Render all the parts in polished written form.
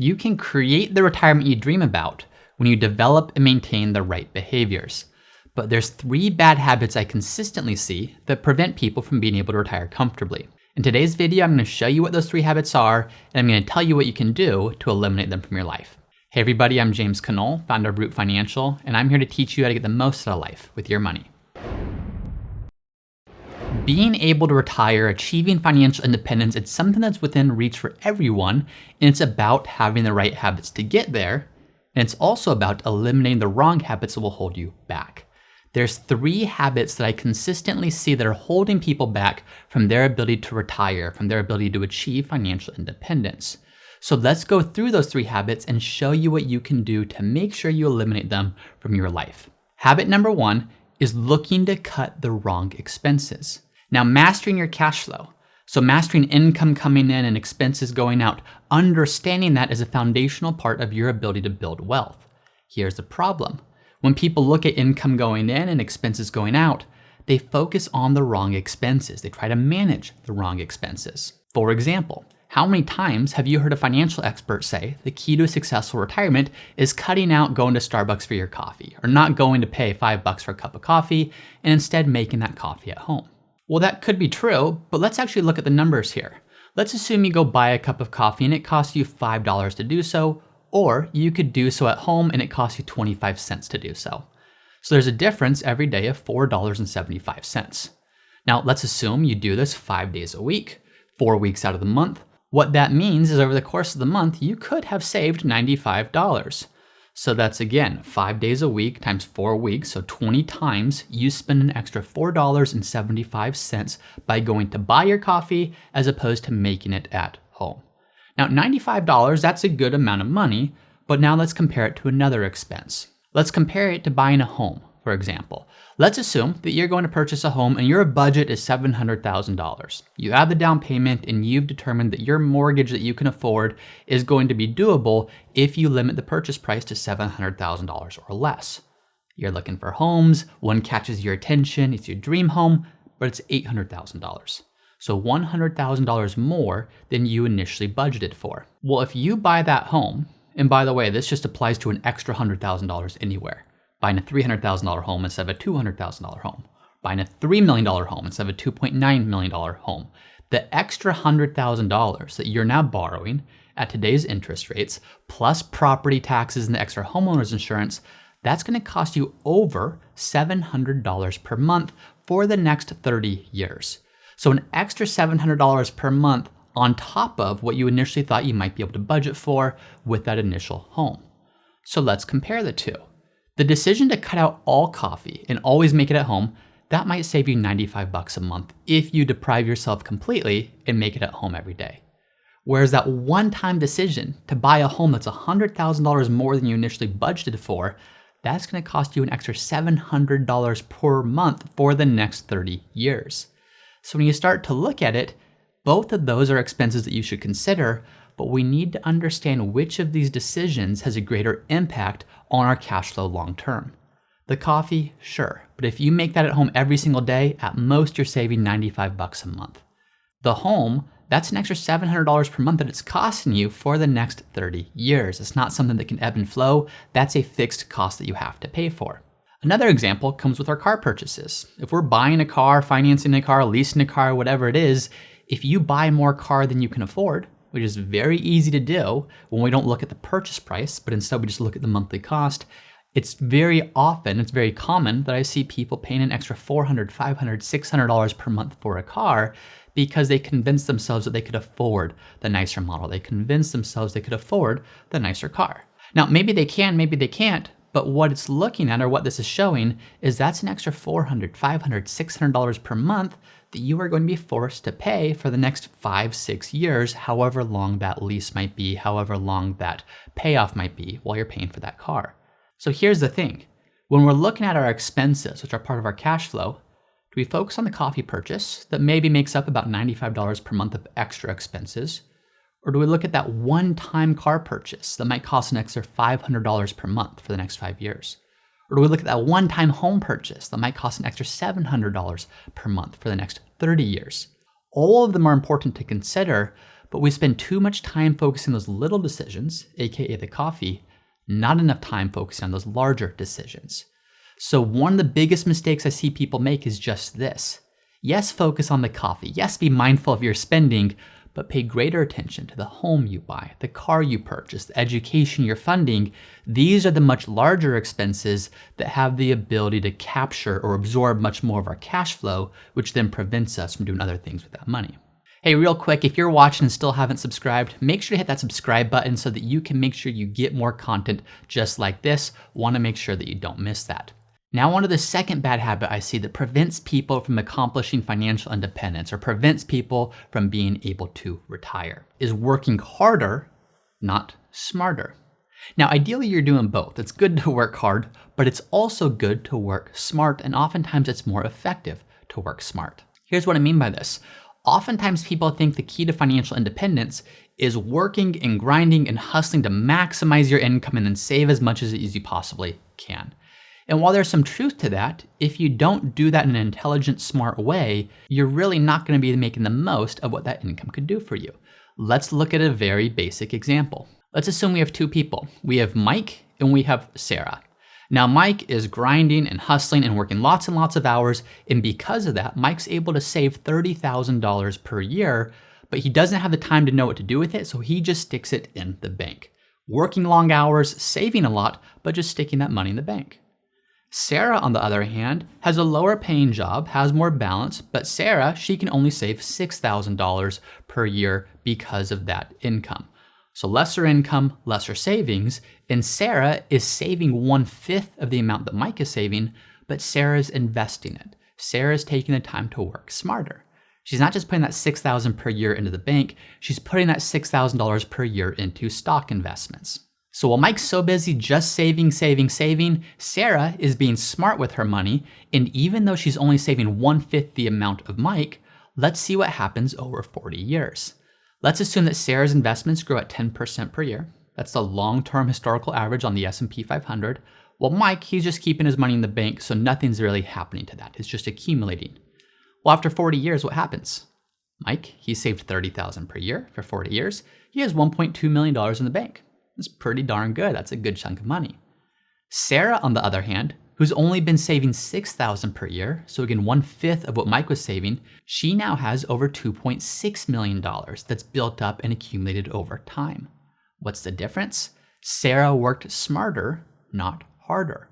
You can create the retirement you dream about when you develop and maintain the right behaviors. But there's 3 bad habits I consistently see that prevent people from being able to retire comfortably. In today's video, I'm going to show you what those 3 habits are, and I'm going to tell you what you can do to eliminate them from your life. Hey everybody, I'm James Knoll, founder of Root Financial, and I'm here to teach you how to get the most out of life with your money. Being able to retire, achieving financial independence, it's something that's within reach for everyone, and it's about having the right habits to get there, and it's also about eliminating the wrong habits that will hold you back. There's 3 habits that I consistently see that are holding people back from their ability to retire, from their ability to achieve financial independence. So let's go through those 3 habits and show you what you can do to make sure you eliminate them from your life. Habit number 1 is looking to cut the wrong expenses. Now, mastering your cash flow, so mastering income coming in and expenses going out, understanding that is a foundational part of your ability to build wealth. Here's the problem. When people look at income going in and expenses going out, they focus on the wrong expenses. They try to manage the wrong expenses. For example, how many times have you heard a financial expert say the key to a successful retirement is cutting out going to Starbucks for your coffee, or not going to pay $5 for a cup of coffee and instead making that coffee at home? Well, that could be true, but let's actually look at the numbers here. Let's assume you go buy a cup of coffee and it costs you $5 to do so, or you could do so at home and it costs you 25 cents to do so. So there's a difference every day of $4.75. Now let's assume you do this 5 days a week, 4 weeks out of the month. What that means is over the course of the month, you could have saved $95. So that's again, 5 days a week times 4 weeks, so 20 times you spend an extra $4.75 by going to buy your coffee as opposed to making it at home. Now, $95, that's a good amount of money, but now let's compare it to another expense. Let's compare it to buying a home, for example. Let's assume that you're going to purchase a home and your budget is $700,000. You have the down payment and you've determined that your mortgage that you can afford is going to be doable if you limit the purchase price to $700,000 or less. You're looking for homes, one catches your attention, it's your dream home, but it's $800,000. So $100,000 more than you initially budgeted for. Well, if you buy that home, and by the way, this just applies to an extra $100,000 anywhere. Buying a $300,000 home instead of a $200,000 home. Buying a $3 million home instead of a $2.9 million home. The extra $100,000 that you're now borrowing at today's interest rates, plus property taxes and the extra homeowner's insurance, that's gonna cost you over $700 per month for the next 30 years. So an extra $700 per month on top of what you initially thought you might be able to budget for with that initial home. So let's compare the two. The decision to cut out all coffee and always make it at home, that might save you $95 a month if you deprive yourself completely and make it at home every day. Whereas that one-time decision to buy a home that's $100,000 more than you initially budgeted for, that's gonna cost you an extra $700 per month for the next 30 years. So when you start to look at it, both of those are expenses that you should consider, but we need to understand which of these decisions has a greater impact on our cash flow long term. The coffee, sure, but if you make that at home every single day, at most you're saving $95 a month. The home, that's an extra $700 per month that it's costing you for the next 30 years. It's not something that can ebb and flow. That's a fixed cost that you have to pay for. Another example comes with our car purchases. If we're buying a car, financing a car, leasing a car, whatever it is, if you buy more car than you can afford, which is very easy to do when we don't look at the purchase price, but instead we just look at the monthly cost, it's very common that I see people paying an extra $400, $500, $600 per month for a car because they convinced themselves that they could afford the nicer model. They convinced themselves they could afford the nicer car. Now, maybe they can, maybe they can't, but what it's looking at, or what this is showing, is that's an extra $400, $500, $600 per month that you are going to be forced to pay for the next 5-6 years, however long that lease might be, however long that payoff might be while you're paying for that car. So here's the thing. When we're looking at our expenses, which are part of our cash flow, do we focus on the coffee purchase that maybe makes up about $95 per month of extra expenses? Or do we look at that one-time car purchase that might cost an extra $500 per month for the next 5 years? Or do we look at that one-time home purchase that might cost an extra $700 per month for the next 30 years? All of them are important to consider, but we spend too much time focusing on those little decisions, aka the coffee, not enough time focusing on those larger decisions. So one of the biggest mistakes I see people make is just this. Yes, focus on the coffee. Yes, be mindful of your spending, but pay greater attention to the home you buy, the car you purchase, the education you're funding. These are the much larger expenses that have the ability to capture or absorb much more of our cash flow, which then prevents us from doing other things with that money. Hey, real quick, if you're watching and still haven't subscribed, make sure to hit that subscribe button so that you can make sure you get more content just like this. Want to make sure that you don't miss that. Now on to the second bad habit I see that prevents people from accomplishing financial independence or prevents people from being able to retire is working harder, not smarter. Now ideally you're doing both. It's good to work hard, but it's also good to work smart, and oftentimes it's more effective to work smart. Here's what I mean by this. Oftentimes people think the key to financial independence is working and grinding and hustling to maximize your income and then save as much as you possibly can. And while there's some truth to that, if you don't do that in an intelligent, smart way, you're really not going to be making the most of what that income could do for you. Let's look at a very basic example. Let's assume we have two people. We have Mike and we have Sarah. Now Mike is grinding and hustling and working lots and lots of hours, and because of that, Mike's able to save $30,000 per year, but he doesn't have the time to know what to do with it, so he just sticks it in the bank. Working long hours, saving a lot, but just sticking that money in the bank. Sarah, on the other hand, has a lower paying job, has more balance, but Sarah, she can only save $6,000 per year because of that income. So lesser income, lesser savings, and Sarah is saving 1/5 of the amount that Mike is saving, but Sarah's investing it. Sarah's taking the time to work smarter. She's not just putting that $6,000 per year into the bank, she's putting that $6,000 per year into stock investments. So while Mike's so busy just saving, Sarah is being smart with her money, and even though she's only saving 1/5 the amount of Mike, let's see what happens over 40 years. Let's assume that Sarah's investments grow at 10% per year. That's the long-term historical average on the S&P 500. While Mike, he's just keeping his money in the bank, so nothing's really happening to that. It's just accumulating. Well, after 40 years, what happens? Mike, he saved $30,000 per year for 40 years. He has $1.2 million in the bank. That's pretty darn good. That's a good chunk of money. Sarah, on the other hand, who's only been saving $6,000 per year, so again 1/5 of what Mike was saving, she now has over $2.6 million that's built up and accumulated over time. What's the difference? Sarah worked smarter, not harder.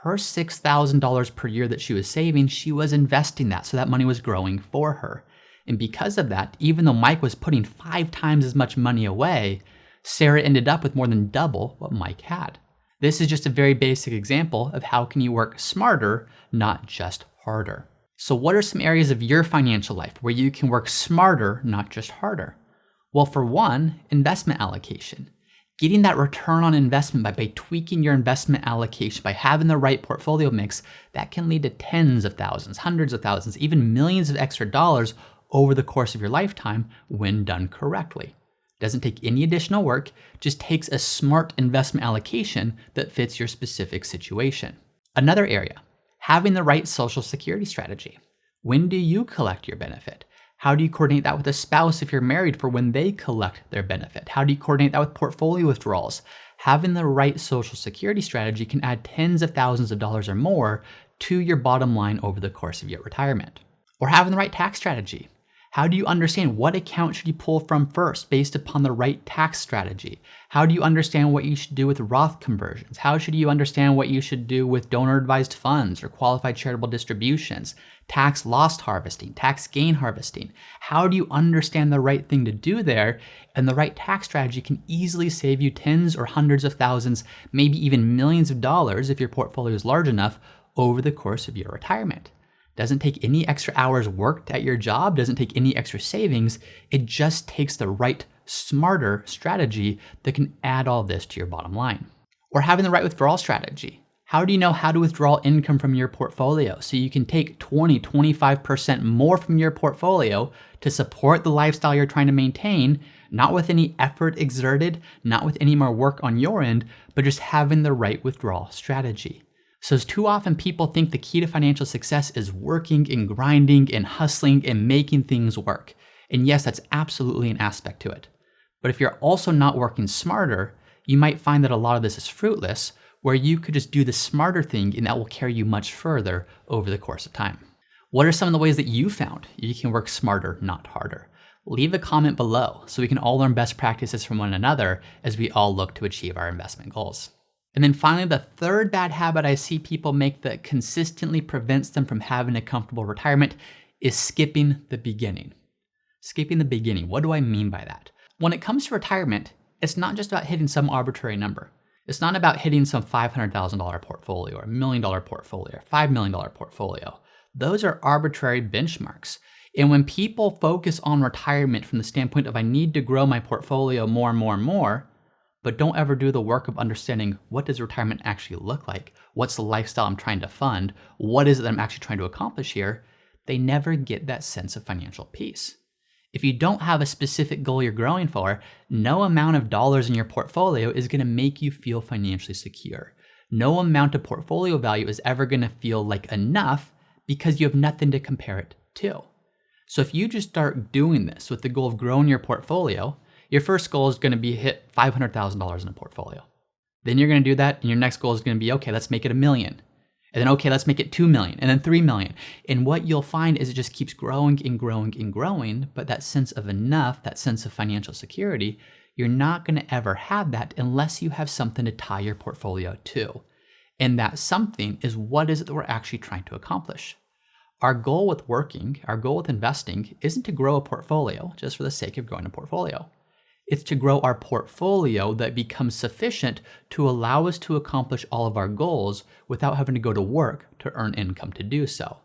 Her $6,000 per year that she was saving, she was investing that, so that money was growing for her. And because of that, even though Mike was putting 5 times as much money away, Sarah ended up with more than double what Mike had. This is just a very basic example of how can you work smarter, not just harder. So what are some areas of your financial life where you can work smarter, not just harder? Well, for one, investment allocation. Getting that return on investment by tweaking your investment allocation, by having the right portfolio mix, that can lead to tens of thousands, hundreds of thousands, even millions of extra dollars over the course of your lifetime when done correctly. Doesn't take any additional work, just takes a smart investment allocation that fits your specific situation. Another area, having the right Social Security strategy. When do you collect your benefit? How do you coordinate that with a spouse if you're married for when they collect their benefit? How do you coordinate that with portfolio withdrawals? Having the right Social Security strategy can add tens of thousands of dollars or more to your bottom line over the course of your retirement. Or having the right tax strategy. How do you understand what account should you pull from first based upon the right tax strategy? How do you understand what you should do with Roth conversions? How should you understand what you should do with donor advised funds or qualified charitable distributions, tax loss harvesting, tax gain harvesting? How do you understand the right thing to do there? And the right tax strategy can easily save you tens or hundreds of thousands, maybe even millions of dollars if your portfolio is large enough over the course of your retirement. Doesn't take any extra hours worked at your job, doesn't take any extra savings. It just takes the right, smarter strategy that can add all this to your bottom line. Or having the right withdrawal strategy. How do you know how to withdraw income from your portfolio so you can take 20, 25% more from your portfolio to support the lifestyle you're trying to maintain, not with any effort exerted, not with any more work on your end, but just having the right withdrawal strategy. So too often people think the key to financial success is working and grinding and hustling and making things work. And yes, that's absolutely an aspect to it. But if you're also not working smarter, you might find that a lot of this is fruitless, where you could just do the smarter thing and that will carry you much further over the course of time. What are some of the ways that you found you can work smarter, not harder? Leave a comment below so we can all learn best practices from one another as we all look to achieve our investment goals. And then finally, the third bad habit I see people make that consistently prevents them from having a comfortable retirement is skipping the beginning. Skipping the beginning. What do I mean by that? When it comes to retirement, it's not just about hitting some arbitrary number. It's not about hitting some $500,000 portfolio or $1 million portfolio or $5 million portfolio. Those are arbitrary benchmarks. And when people focus on retirement from the standpoint of I need to grow my portfolio more and more and more, but don't ever do the work of understanding what does retirement actually look like? What's the lifestyle I'm trying to fund? What is it that I'm actually trying to accomplish here? They never get that sense of financial peace. If you don't have a specific goal you're growing for, no amount of dollars in your portfolio is going to make you feel financially secure. No amount of portfolio value is ever going to feel like enough because you have nothing to compare it to. So if you just start doing this with the goal of growing your portfolio, your first goal is going to be hit $500,000 in a portfolio. Then you're going to do that, and your next goal is going to be, okay, let's make it $1 million. And then, okay, let's make it 2 million, and then 3 million. And what you'll find is it just keeps growing and growing and growing, but that sense of enough, that sense of financial security, you're not going to ever have that unless you have something to tie your portfolio to. And that something is what is it that we're actually trying to accomplish. Our goal with working, our goal with investing isn't to grow a portfolio just for the sake of growing a portfolio. It's to grow our portfolio that becomes sufficient to allow us to accomplish all of our goals without having to go to work to earn income to do so.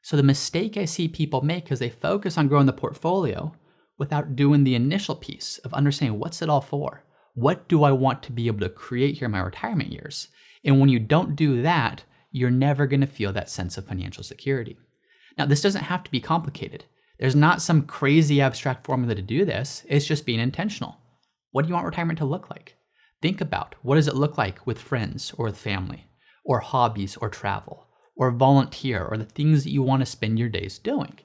So the mistake I see people make is they focus on growing the portfolio without doing the initial piece of understanding what's it all for? What do I want to be able to create here in my retirement years? And when you don't do that, you're never going to feel that sense of financial security. Now, this doesn't have to be complicated. There's not some crazy abstract formula to do this. It's just being intentional. What do you want retirement to look like? Think about what does it look like with friends or with family, or hobbies or travel, or volunteer, or the things that you want to spend your days doing.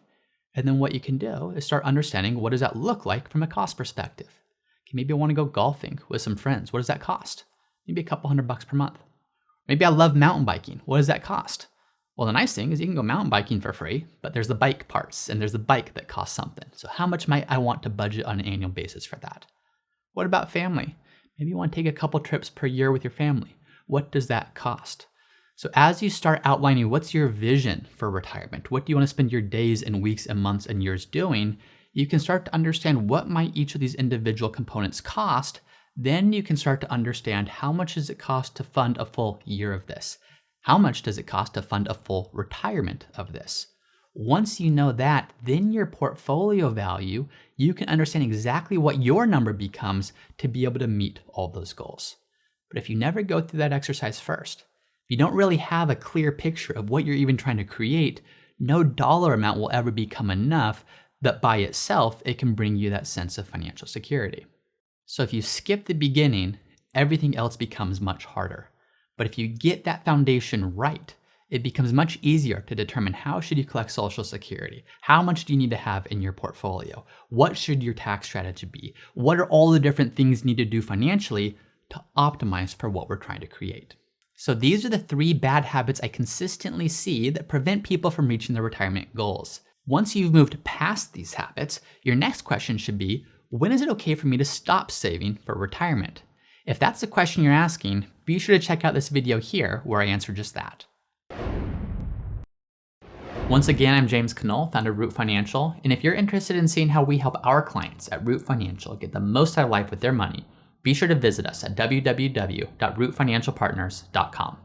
And then what you can do is start understanding what does that look like from a cost perspective. Okay, maybe I want to go golfing with some friends. What does that cost? Maybe a couple $100 per month. Maybe I love mountain biking. What does that cost? Well, the nice thing is you can go mountain biking for free, but there's the bike parts and there's the bike that costs something. So how much might I want to budget on an annual basis for that? What about family? Maybe you want to take a couple trips per year with your family. What does that cost? So as you start outlining what's your vision for retirement, what do you want to spend your days and weeks and months and years doing, you can start to understand what might each of these individual components cost. Then you can start to understand how much does it cost to fund a full year of this? How much does it cost to fund a full retirement of this? Once you know that, then your portfolio value, you can understand exactly what your number becomes to be able to meet all those goals. But if you never go through that exercise first, if you don't really have a clear picture of what you're even trying to create, no dollar amount will ever become enough that by itself, it can bring you that sense of financial security. So if you skip the beginning, everything else becomes much harder. But if you get that foundation right, it becomes much easier to determine how should you collect Social Security? How much do you need to have in your portfolio? What should your tax strategy be? What are all the different things you need to do financially to optimize for what we're trying to create? So these are the 3 bad habits I consistently see that prevent people from reaching their retirement goals. Once you've moved past these habits, your next question should be, when is it okay for me to stop saving for retirement? If that's the question you're asking, be sure to check out this video here where I answer just that. Once again, I'm James Knoll, founder of Root Financial, and if you're interested in seeing how we help our clients at Root Financial get the most out of life with their money, be sure to visit us at www.rootfinancialpartners.com.